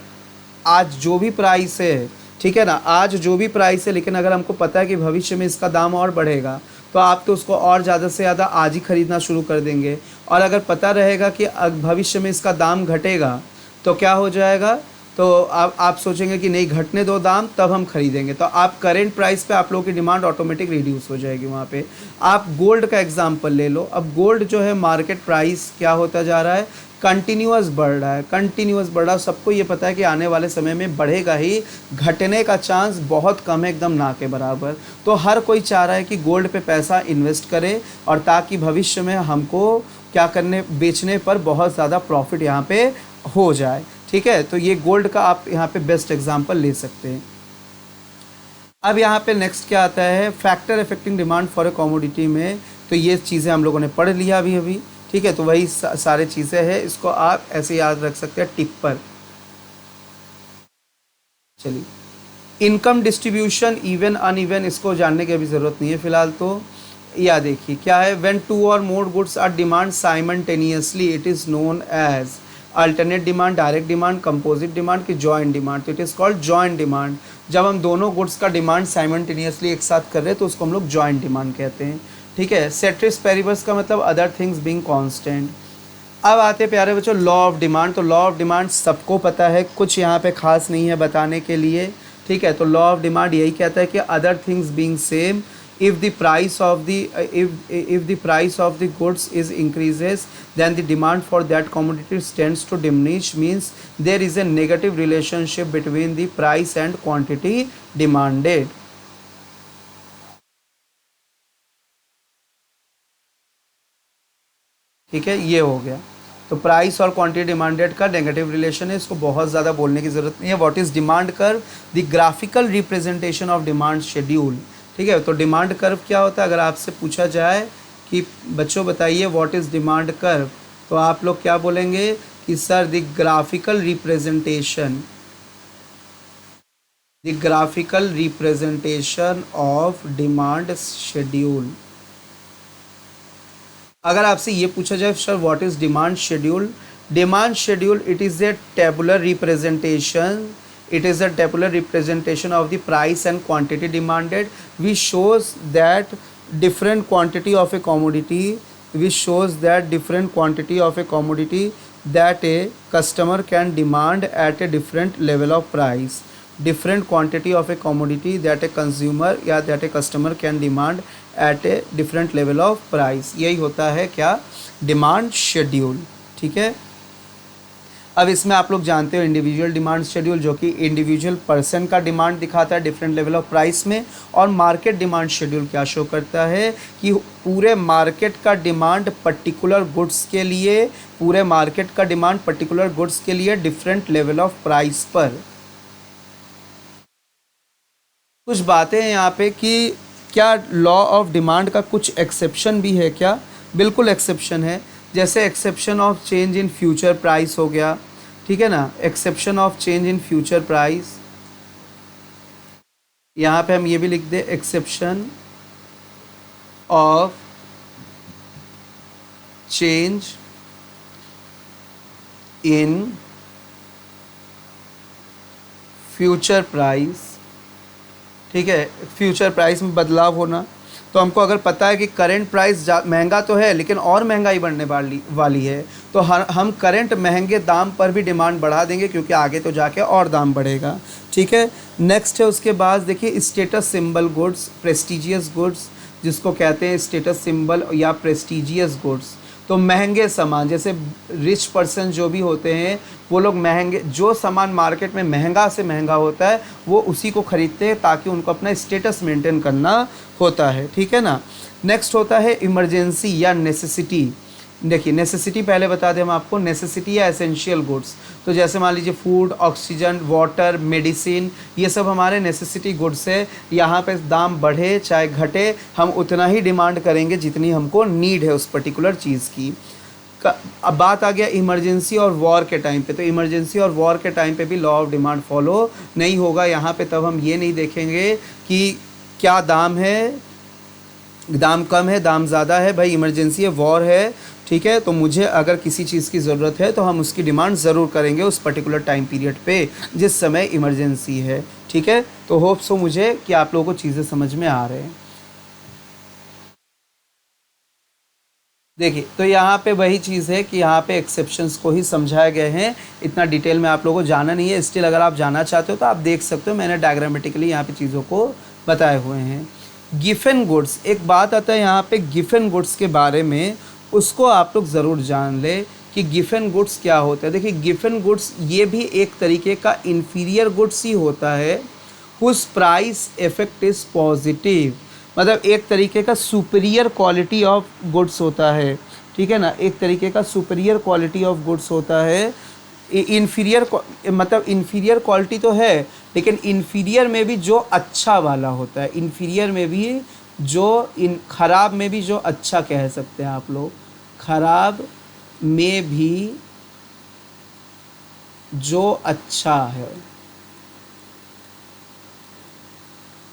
आज जो भी प्राइस है, ठीक है ना, आज जो भी प्राइस है, लेकिन अगर हमको पता है कि भविष्य में इसका दाम और बढ़ेगा, तो आप तो उसको और ज़्यादा से ज़्यादा आज ही ख़रीदना शुरू कर देंगे। और अगर पता रहेगा कि भविष्य में इसका दाम घटेगा, तो क्या हो जाएगा? तो आप सोचेंगे कि नहीं, घटने दो दाम, तब हम खरीदेंगे। तो आप करेंट प्राइस पे आप लोगों की डिमांड ऑटोमेटिक रिड्यूस हो जाएगी वहाँ पे। आप गोल्ड का एग्जांपल ले लो। अब गोल्ड जो है, मार्केट प्राइस क्या होता जा रहा है? कंटिन्यूअस बढ़ रहा है, कंटिन्यूअस बढ़ रहा है। सबको ये पता है कि आने वाले समय में बढ़ेगा ही, घटने का चांस बहुत कम है, एकदम ना के बराबर। तो हर कोई चाह रहा है कि गोल्ड पे पैसा इन्वेस्ट करे, और ताकि भविष्य में हमको क्या करने, बेचने पर बहुत ज़्यादा प्रॉफिट यहाँ पे हो जाए, ठीक है। तो ये गोल्ड का आप यहाँ पे बेस्ट एग्जांपल ले सकते हैं। अब यहाँ पे नेक्स्ट क्या आता है, factor affecting demand for a commodity में। तो ये चीज़ें हम लोगों ने पढ़ लिया अभी अभी, ठीक है। तो वही सारे चीज़ें हैं, इसको आप ऐसे याद रख सकते हैं टिप पर। चलिए, इनकम डिस्ट्रीब्यूशन इवन अनइवन, इसको जानने की अभी ज़रूरत नहीं है फिलहाल। तो या देखिए क्या है, व्हेन टू और more goods are demand simultaneously it is known as alternate demand, direct demand, composite demand की जॉइंट डिमांड। तो it is called joint demand. जब हम दोनों गुड्स का डिमांड साइमल्टेनियसली एक साथ कर रहे हैं तो उसको हम लोग जॉइंट डिमांड कहते हैं, ठीक है। सेट्रिस पेरिबस का मतलब अदर थिंग्स बीइंग कांस्टेंट। अब आते हैं प्यारे बच्चों लॉ ऑफ डिमांड। तो लॉ ऑफ डिमांड सबको पता है, कुछ यहाँ पे खास नहीं है बताने के लिए, ठीक है। तो लॉ ऑफ डिमांड यही कहता है कि other things being same, if the price of the if the price of the goods is increases then the demand for that commodity tends to diminish, means there is a negative relationship between the price and quantity demanded। ठीक है, ये हो गया। तो प्राइस और क्वांटिटी डिमांडेड का नेगेटिव रिलेशन है, इसको बहुत ज़्यादा बोलने की ज़रूरत नहीं है। What is demand curve, the graphical representation of demand schedule, ठीक है। तो डिमांड कर्व क्या होता है, अगर आपसे पूछा जाए कि बच्चों बताइए व्हाट इज़ डिमांड कर्व, तो आप लोग क्या बोलेंगे कि sir the graphical representation of demand schedule. अगर आपसे ये पूछा जाए sir what is demand schedule, demand schedule it is a tabular representation, it is a tabular representation of the price and quantity demanded, which shows that different quantity of a commodity that a customer can demand at a different level of price, different quantity of a commodity that a consumer या that a customer can demand at a different level of price। यही होता है क्या, डिमांड शेड्यूल, ठीक है। अब इसमें आप लोग जानते हो इंडिविजुअल डिमांड शेड्यूल जो कि इंडिविजुअल पर्सन का डिमांड दिखाता है डिफरेंट लेवल ऑफ प्राइस में, और मार्केट डिमांड शेड्यूल क्या शो करता है कि पूरे मार्केट का डिमांड पर्टिकुलर गुड्स के लिए डिफरेंट लेवल ऑफ प्राइस पर। कुछ बातें हैं यहाँ पे कि क्या लॉ ऑफ डिमांड का कुछ एक्सेप्शन भी है क्या, बिल्कुल एक्सेप्शन है। जैसे exception of change in future price हो गया, ठीक है ना, exception of change in future price. यहाँ पे हम ये भी लिख दे exception of change in future price, ठीक है। फ्यूचर प्राइस में बदलाव होना, तो हमको अगर पता है कि करंट प्राइस महंगा तो है लेकिन और महंगाई बढ़ने वाली है, तो हम करंट महंगे दाम पर भी डिमांड बढ़ा देंगे क्योंकि आगे तो जाके और दाम बढ़ेगा, ठीक है। नेक्स्ट है उसके बाद देखिए status symbol goods, prestigious goods जिसको कहते हैं स्टेटस सिंबल या प्रेस्टिजियस गुड्स। तो महंगे सामान, जैसे रिच पर्सन जो भी होते हैं वो लोग महंगे, जो सामान मार्केट में महंगा से महंगा होता है वो उसी को खरीदते हैं ताकि उनको अपना स्टेटस मेंटेन करना होता है, ठीक है ना। नेक्स्ट होता है इमरजेंसी या नेसेसिटी। देखिए नेसेसिटी पहले बता दें हम आपको, नेसेसिटी या एसेंशियल गुड्स। तो जैसे मान लीजिए फूड, ऑक्सीजन, वाटर, मेडिसिन, ये सब हमारे नेसेसिटी गुड्स है। यहाँ पे दाम बढ़े चाहे घटे हम उतना ही डिमांड करेंगे जितनी हमको नीड है उस पर्टिकुलर चीज़ की। अब बात आ गया इमरजेंसी और वॉर के टाइम पे, तो इमरजेंसी और वॉर के टाइम पे भी लॉ ऑफ डिमांड फॉलो नहीं होगा। यहाँ पे तब हम ये नहीं देखेंगे कि क्या दाम है, दाम कम है, दाम ज़्यादा है, भाई इमरजेंसी है, वॉर है, ठीक है। तो मुझे अगर किसी चीज़ की ज़रूरत है तो हम उसकी डिमांड ज़रूर करेंगे उस पर्टिकुलर टाइम पीरियड पे जिस समय इमरजेंसी है, ठीक है। तो होप सो मुझे कि आप लोगों को चीज़ें समझ में आ रहे हैं। देखिए तो यहाँ पे वही चीज़ है कि यहाँ पे एक्सेप्शंस को ही समझाए गए हैं, इतना डिटेल में आप लोगों को जाना नहीं है। स्टिल अगर आप जानना चाहते हो तो आप देख सकते हो, मैंने डायग्रामेटिकली यहाँ पे चीज़ों को बताए हुए हैं। गिफन गुड्स, एक बात आता है यहाँ पे गिफन गुड्स के बारे में, उसको आप लोग ज़रूर जान ले कि गिफन गुड्स क्या होता है। देखिए गिफन गुड्स ये भी एक तरीके का इन्फीरियर गुड्स ही होता है, whose price effect is positive, मतलब एक तरीके का सुपीरियर क्वालिटी ऑफ गुड्स होता है, ठीक है ना, एक तरीके का सुपीरियर क्वालिटी ऑफ गुड्स होता है। इन्फीरियर मतलब इन्फीरियर क्वालिटी तो है लेकिन इन्फीरियर में भी जो अच्छा वाला होता है, इन्फीरियर में भी जो खराब में भी जो अच्छा कह सकते हैं आप लोग, खराब में भी जो अच्छा है,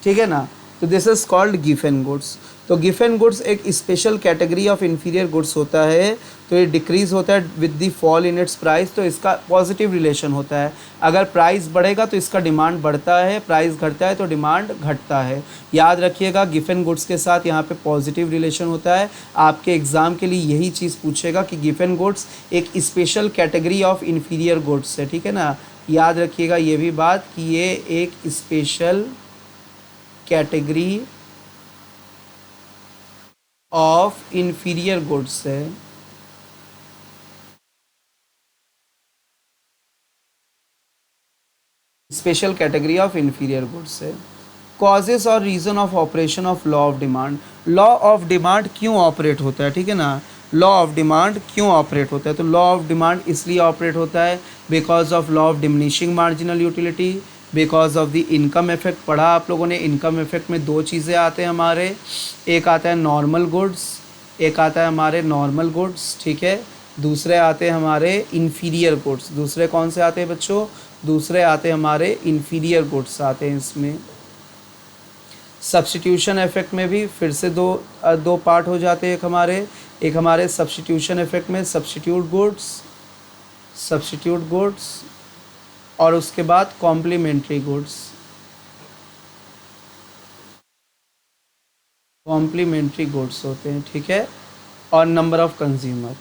ठीक है ना। तो this is called Giffen goods. तो गिफन गुड्स एक special category of inferior goods होता है। तो ये डिक्रीज होता है with the fall in its price. तो इसका पॉजिटिव रिलेशन होता है, अगर प्राइस बढ़ेगा तो इसका डिमांड बढ़ता है, प्राइस घटता है तो डिमांड घटता है। याद रखिएगा गिफन गुड्स के साथ यहाँ पे पॉजिटिव रिलेशन होता है। आपके एग्ज़ाम के लिए यही चीज़ पूछेगा कि गिफन गुड्स एक special category of inferior goods है, ठीक है ना। याद रखिएगा ये भी बात कि ये एक special category of inferior goods है। Special category of inferior goods है। कॉजेस और reason of operation of law of demand. Law of demand क्यों ऑपरेट होता है, ठीक है ना। लॉ ऑफ डिमांड क्यों ऑपरेट होता है, तो लॉ ऑफ डिमांड इसलिए ऑपरेट होता है because of law of diminishing marginal utility, because of the income effect. पढ़ा आप लोगों ने, इनकम इफेक्ट में दो चीज़ें आते हैं हमारे, एक आता है नॉर्मल गुड्स, एक आता है हमारे नॉर्मल गुड्स, ठीक है। दूसरे आते हैं हमारे इन्फीरियर गुड्स। दूसरे कौन से आते हैं बच्चों, दूसरे आते हैं हमारे इन्फीरियर गुड्स आते हैं इसमें। सब्स्टिट्यूशन इफेक्ट में भी फिर से दो पार्ट हो जाते हैं, एक हमारे सब्स्टिट्यूशन इफेक्ट में सब्स्टिट्यूट गुड्स और उसके बाद कॉम्प्लीमेंट्री गुड्स, कॉम्प्लीमेंट्री गुड्स होते हैं, ठीक है। और नंबर ऑफ कंज्यूमर।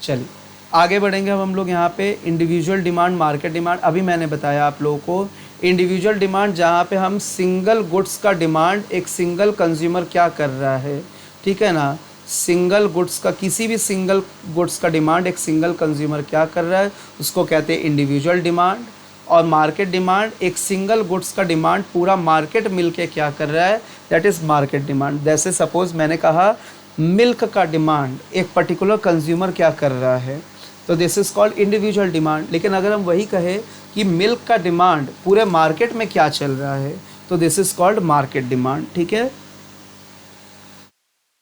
चलिए आगे बढ़ेंगे अब हम लोग यहाँ पे इंडिविजुअल डिमांड, मार्केट डिमांड। अभी मैंने बताया आप लोगों को इंडिविजुअल डिमांड जहाँ पे हम सिंगल गुड्स का डिमांड एक सिंगल कंज्यूमर क्या कर रहा है, ठीक है ना। सिंगल गुड्स का, किसी भी सिंगल गुड्स का डिमांड एक सिंगल कंज्यूमर क्या कर रहा है उसको कहते हैं इंडिविजुअल डिमांड। और मार्केट डिमांड एक सिंगल गुड्स का डिमांड पूरा मार्केट मिलके क्या कर रहा है, दैट इज़ मार्केट डिमांड। जैसे सपोज मैंने कहा मिल्क का डिमांड एक पर्टिकुलर कंज्यूमर क्या कर रहा है, तो this is called individual demand. लेकिन अगर हम वही कहें कि मिल्क का डिमांड पूरे मार्केट में क्या चल रहा है, तो this is called market demand, ठीक है।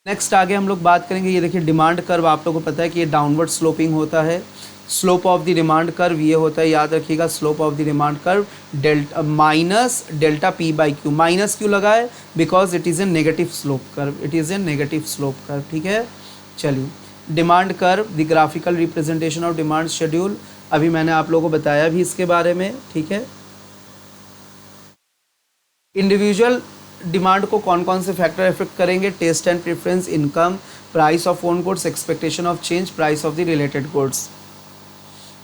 नेक्स्ट आगे हम लोग बात करेंगे, ये देखिए डिमांड कर्व, आप लोगों को पता है कि ये डाउनवर्ड स्लोपिंग होता है। Slope of the demand curve ये होता है, याद रखिएगा, slope of the demand curve delta minus delta P by Q. Minus क्यों लगाए, because it is a negative slope curve, it is a negative slope curve, ठीक है। चलिए demand curve, the graphical representation of demand schedule, अभी मैंने आप लोगों को बताया भी इसके बारे में, ठीक है। इंडिविजुअल डिमांड को कौन कौन से फैक्टर इफेक्ट करेंगे, test and preference, income, price of own goods, expectation of change, price of the related goods.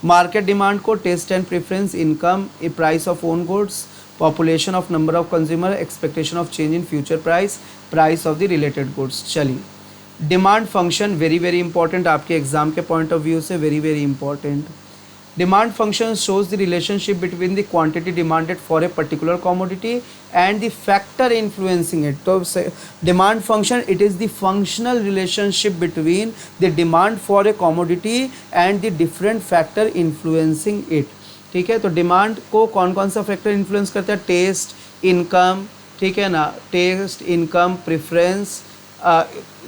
Market demand को test and preference, income, a price of own goods, population of number of consumer, expectation of change in future price, price of the related goods. चलिए demand function very very important, आपके एग्जाम के पॉइंट ऑफ व्यू से very very important. Demand function shows the relationship between the quantity demanded for a particular commodity and the factor influencing it. तो demand function, it is the functional relationship between the demand for a commodity and the different factor influencing it. ठीक है, तो डिमांड को कौन कौन सा फैक्टर इन्फ्लुएंस करता है, टेस्ट, इनकम, ठीक है ना, टेस्ट, इनकम, प्रेफरेंस,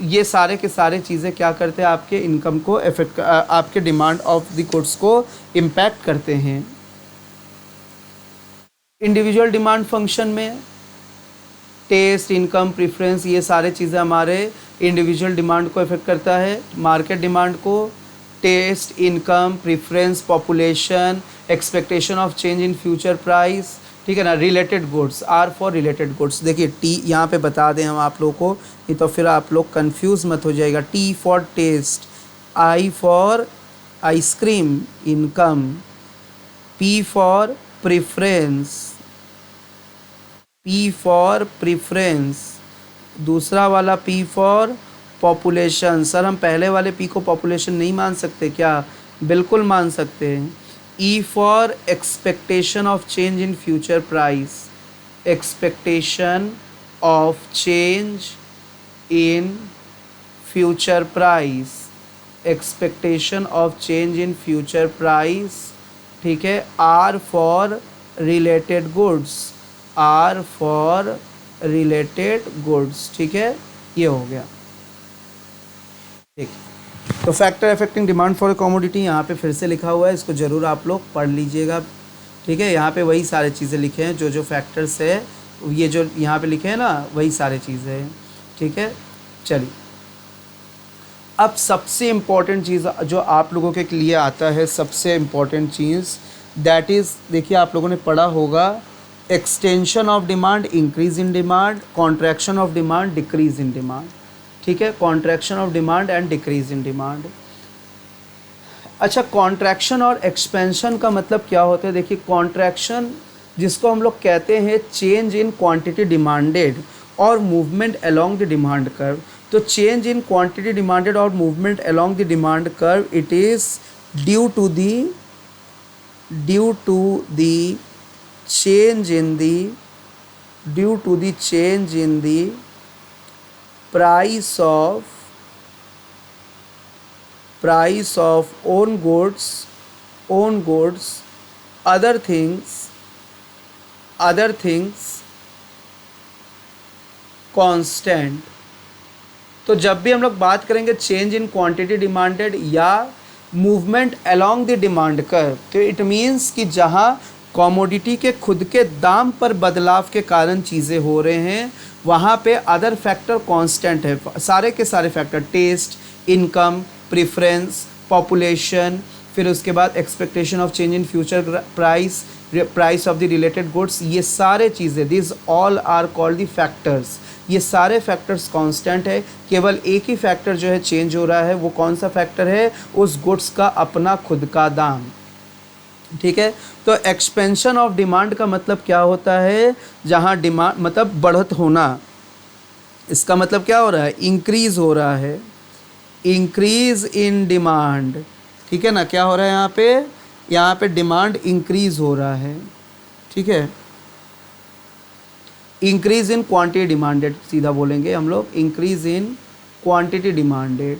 ये सारे के सारे चीज़ें क्या करते हैं, आपके इनकम को इफेक्ट, आपके डिमांड ऑफ द गुड्स को इम्पैक्ट करते हैं। इंडिविजुअल डिमांड फंक्शन में टेस्ट, इनकम, प्रेफरेंस, ये सारे चीज़ें हमारे इंडिविजुअल डिमांड को इफेक्ट करता है। मार्केट डिमांड को taste, income, preference, population, expectation of change in future price, ठीक है ना, related goods, are for related goods. देखिए टी यहाँ पे बता दें हम आप लोगों को, नहीं तो फिर आप लोग कंफ्यूज मत हो जाएगा। T for taste, I for ice cream, income, P for preference, P for preference, दूसरा वाला पी फॉर पॉपुलेशन। सर हम पहले वाले पी को पॉपुलेशन नहीं मान सकते क्या, बिल्कुल मान सकते हैं। E for expectation of change in future price, expectation of change in future price, expectation of change in future price, ठीक है। R for related goods, are for related goods, ठीक है, ये हो गया। ठीक, तो factor affecting demand for a commodity यहाँ पे फिर से लिखा हुआ है, इसको ज़रूर आप लोग पढ़ लीजिएगा। ठीक है, यहाँ पे वही सारी चीज़ें लिखे हैं, जो जो फैक्टर्स है, ये जो यहाँ पे लिखे हैं ना, वही सारी चीज़ें हैं। ठीक है, चलिए अब सबसे इम्पॉर्टेंट चीज़ जो आप लोगों के लिए आता है, सबसे इम्पॉर्टेंट चीज़, दैट इज़, देखिए आप लोगों ने पढ़ा होगा, extension of demand, increase in demand, contraction of demand, decrease in demand. ठीक है, contraction of demand and decrease in demand. अच्छा, कॉन्ट्रैक्शन और एक्सपेंशन का मतलब क्या होता है? देखिए, कॉन्ट्रैक्शन जिसको हम लोग कहते हैं चेंज इन क्वांटिटी डिमांडेड और movement along the demand curve. तो चेंज इन क्वांटिटी डिमांडेड और movement along the demand curve, it is due to the change in the price of own goods, other things constant। तो जब भी हम लोग बात करेंगे चेंज इन क्वांटिटी डिमांडेड या movement along the demand curve, तो इट मीन्स कि जहाँ कमोडिटी के खुद के दाम पर बदलाव के कारण चीज़ें हो रहे हैं, वहाँ पे अदर फैक्टर कांस्टेंट है। सारे के सारे factor, taste, income, preference, population, फिर उसके बाद expectation of change in future price of the related goods, ये सारे चीज़ें, this all are called the factors. ये सारे फैक्टर्स कांस्टेंट है, केवल एक ही फैक्टर जो है चेंज हो रहा है, वो कौन सा फैक्टर है? उस गुड्स का अपना खुद का दाम। ठीक है, तो एक्सपेंशन ऑफ डिमांड का मतलब क्या होता है? जहाँ डिमांड मतलब बढ़त होना, इसका मतलब क्या हो रहा है? इंक्रीज हो रहा है, इंक्रीज इन डिमांड। ठीक है ना, क्या हो रहा है यहाँ पे डिमांड इंक्रीज हो रहा है। ठीक है, इंक्रीज इन क्वांटिटी डिमांडेड, सीधा बोलेंगे हम लोग, increase in quantity demanded.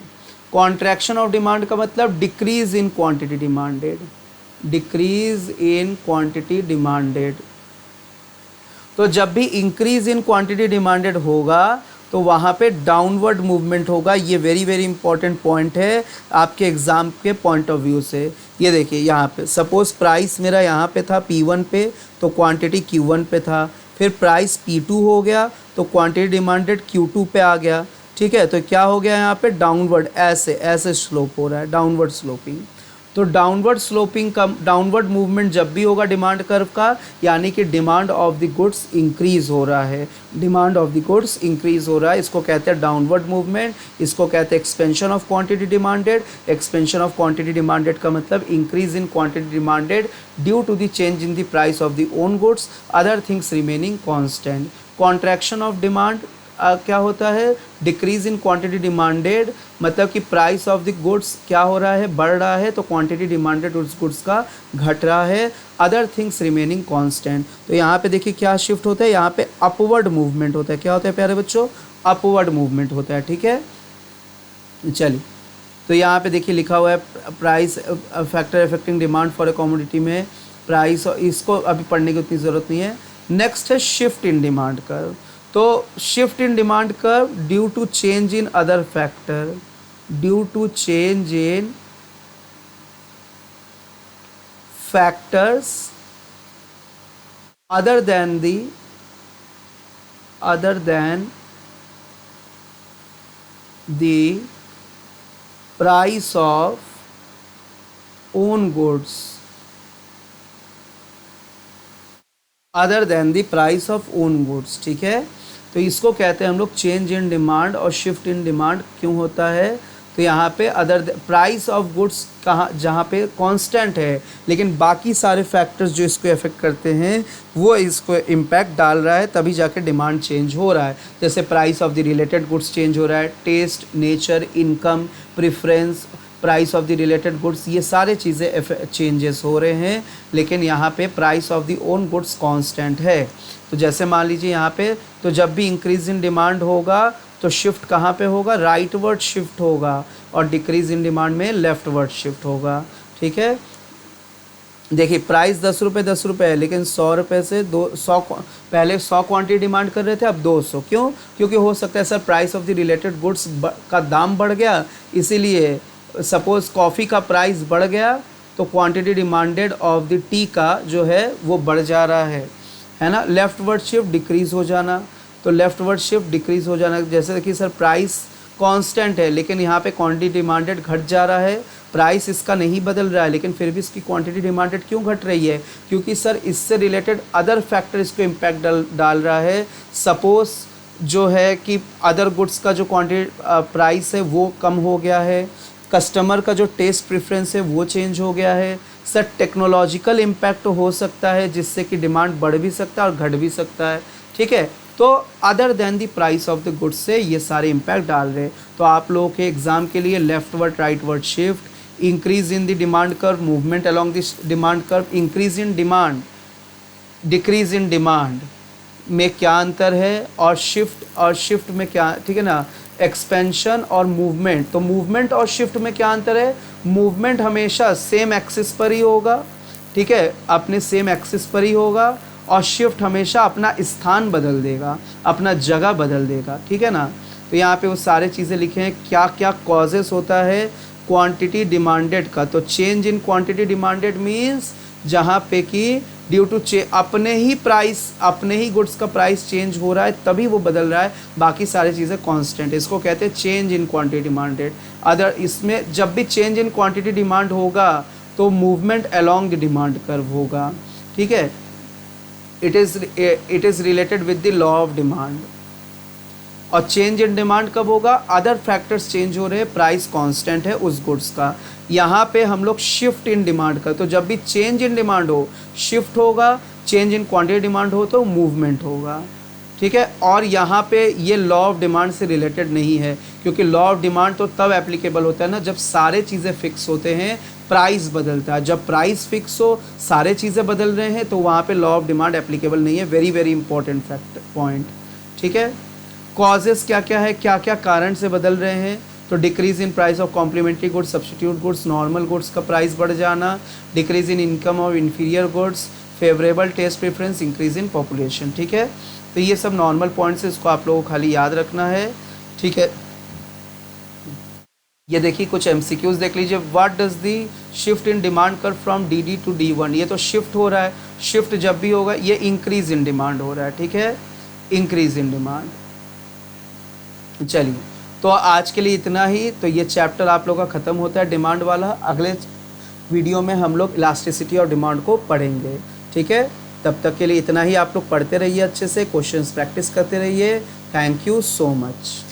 Contraction of demand का मतलब decrease in quantity demanded, decrease in quantity demanded. तो जब भी इंक्रीज इन क्वांटिटी डिमांडेड होगा तो वहाँ पे डाउनवर्ड मूवमेंट होगा। ये वेरी वेरी इंपॉर्टेंट पॉइंट है आपके एग्ज़ाम के पॉइंट ऑफ व्यू से। ये देखिए, यहाँ पे सपोज़ प्राइस मेरा यहाँ पे था P1 पे, तो क्वांटिटी Q1 पे था, फिर प्राइस P2 हो गया तो क्वांटिटी डिमांडेड Q2 पे आ गया। ठीक है, तो क्या हो गया यहाँ पे? डाउनवर्ड, ऐसे स्लोप हो रहा है, डाउनवर्ड स्लोपिंग। तो डाउनवर्ड स्लोपिंग का, डाउनवर्ड मूवमेंट जब भी होगा डिमांड कर्व का, यानी कि demand of the goods increase हो रहा है, demand of the goods increase हो रहा है, इसको कहते हैं डाउनवर्ड मूवमेंट। इसको कहते हैं expansion of quantity demanded. Expansion of quantity demanded का मतलब increase in quantity demanded due to the change in the price of the own goods, other things remaining constant. Contraction of demand क्या होता है? डिक्रीज इन क्वांटिटी डिमांडेड, मतलब कि प्राइस ऑफ द गुड्स क्या हो रहा है? बढ़ रहा है, तो क्वांटिटी डिमांडेड उस गुड्स का घट रहा है, अदर थिंग्स रिमेनिंग कांस्टेंट। तो यहाँ पे देखिए क्या शिफ्ट होता है, यहाँ पे अपवर्ड मूवमेंट होता है। क्या होता है प्यारे बच्चों? अपवर्ड मूवमेंट होता है। ठीक है, चलिए, तो यहाँ पे देखिए लिखा हुआ है price factor affecting demand for a commodity में प्राइस, इसको अभी पढ़ने की उतनी ज़रूरत नहीं है। नेक्स्ट है शिफ्ट इन डिमांड कर्व। तो shift in demand curve due to change in other factor, due to change in factors other than the price of own goods, other than the price of own goods. ठीक है, तो इसको कहते हैं हम लोग चेंज इन डिमांड। और शिफ्ट इन डिमांड क्यों होता है? तो यहाँ पे अदर प्राइस ऑफ गुड्स कहाँ, जहाँ पे कांस्टेंट है, लेकिन बाकी सारे फैक्टर्स जो इसको अफेक्ट करते हैं वो इसको इम्पैक्ट डाल रहा है, तभी जाके डिमांड चेंज हो रहा है। जैसे price of the related goods change हो रहा है, taste, nature, income, preference, price of the related goods, ये सारे चीज़ें चेंजेस हो रहे हैं, लेकिन यहाँ पे price of the own goods constant है। तो जैसे मान लीजिए यहाँ पे, तो जब भी इंक्रीज इन डिमांड होगा तो शिफ्ट कहाँ पे होगा? राइटवर्ड शिफ्ट होगा, और डिक्रीज इन डिमांड में लेफ्टवर्ड शिफ्ट होगा। ठीक है, देखिए प्राइस 10 रुपये है, लेकिन 100 रुपये से 200, पहले 100 क्वांटिटी डिमांड कर रहे थे, अब 200। क्यों? क्योंकि हो सकता है sir price of the related goods का दाम बढ़ गया, इसीलिए सपोज़ कॉफ़ी का प्राइस बढ़ गया तो quantity demanded of the T का जो है वो बढ़ जा रहा है ना। लेफ्ट वर्ड शिफ्ट डिक्रीज़ हो जाना, तो लेफ्ट वर्ड शिफ्ट डिक्रीज़ हो जाना, जैसे कि सर प्राइस कांस्टेंट है लेकिन यहाँ पे क्वांटिटी डिमांडेड घट जा रहा है, प्राइस इसका नहीं बदल रहा है लेकिन फिर भी इसकी क्वांटिटी डिमांडेड क्यों घट रही है? क्योंकि सर इससे रिलेटेड अदर फैक्टर इसको इम्पैक्ट डाल रहा है। सपोज़ जो है कि अदर गुड्स का जो क्वांटिटी प्राइस है वो कम हो गया है, कस्टमर का जो टेस्ट प्रेफरेंस है वो चेंज हो गया है। सर टेक्नोलॉजिकल इम्पैक्ट हो सकता है जिससे कि डिमांड बढ़ भी सकता है और घट भी सकता है, ठीक है। तो other than the price of the goods से ये सारे इम्पैक्ट डाल रहे हैं। तो आप लोगों के एग्जाम के लिए left word right word shift, increase in the demand curve, movement along this demand curve, increase in demand, decrease in demand में क्या अंतर है, और शिफ्ट में क्या, ठीक है ना, एक्सपेंशन और मूवमेंट। तो मूवमेंट और शिफ्ट में क्या अंतर है? मूवमेंट हमेशा सेम एक्सिस पर ही होगा, ठीक है, अपने सेम एक्सिस पर ही होगा, और शिफ्ट हमेशा अपना स्थान बदल देगा, अपना जगह बदल देगा, ठीक है ना। तो यहाँ पे वो सारे चीज़ें लिखे हैं क्या क्या कॉजेस होता है क्वांटिटी डिमांडेड का। तो change in quantity demanded means जहाँ पे कि ड्यू टू अपने ही गुड्स का प्राइस चेंज हो रहा है तभी वो बदल रहा है, बाकी सारी चीज़ें कांस्टेंट है। इसको कहते हैं change in quantity demanded. Other इसमें जब भी चेंज इन क्वांटिटी डिमांड होगा तो movement along the demand curve होगा, ठीक है। It is related with the law of demand. और चेंज इन डिमांड कब होगा? अदर फैक्टर्स चेंज हो रहे हैं, प्राइस कांस्टेंट है उस गुड्स का। यहाँ पे हम लोग शिफ्ट इन डिमांड का, तो जब भी चेंज इन डिमांड हो शिफ्ट होगा, चेंज इन क्वांटिटी डिमांड हो तो मूवमेंट होगा, ठीक है। और यहाँ पे ये लॉ ऑफ डिमांड से रिलेटेड नहीं है, क्योंकि लॉ ऑफ डिमांड तो तब एप्लीकेबल होता है ना जब सारे चीज़ें फिक्स होते हैं, प्राइस बदलता है। जब प्राइस फिक्स हो, सारे चीज़ें बदल रहे हैं, तो वहाँ पे लॉ ऑफ डिमांड एप्लीकेबल नहीं है। Very very important fact point, ठीक है। कॉजेस क्या क्या है, क्या क्या कारण से बदल रहे हैं? तो decrease in price of complementary goods, substitute goods, normal goods का प्राइस बढ़ जाना, decrease in income of inferior goods, favourable taste preference, increase in population, ठीक है। तो ये सब नॉर्मल पॉइंट्स है, इसको आप लोगों को खाली याद रखना है, ठीक है। ये देखिए कुछ एमसीक्यूज देख लीजिए। What does the shift in demand curve from D to D1? ये तो शिफ्ट हो रहा है, शिफ्ट जब भी होगा ये इंक्रीज इन डिमांड हो रहा है, ठीक है, इंक्रीज इन डिमांड। चलिए तो आज के लिए इतना ही। तो ये चैप्टर आप लोगों का ख़त्म होता है डिमांड वाला। अगले वीडियो में हम लोग इलास्टिसिटी और डिमांड को पढ़ेंगे, ठीक है। तब तक के लिए इतना ही। आप लोग पढ़ते रहिए, अच्छे से क्वेश्चंस प्रैक्टिस करते रहिए। Thank you so much.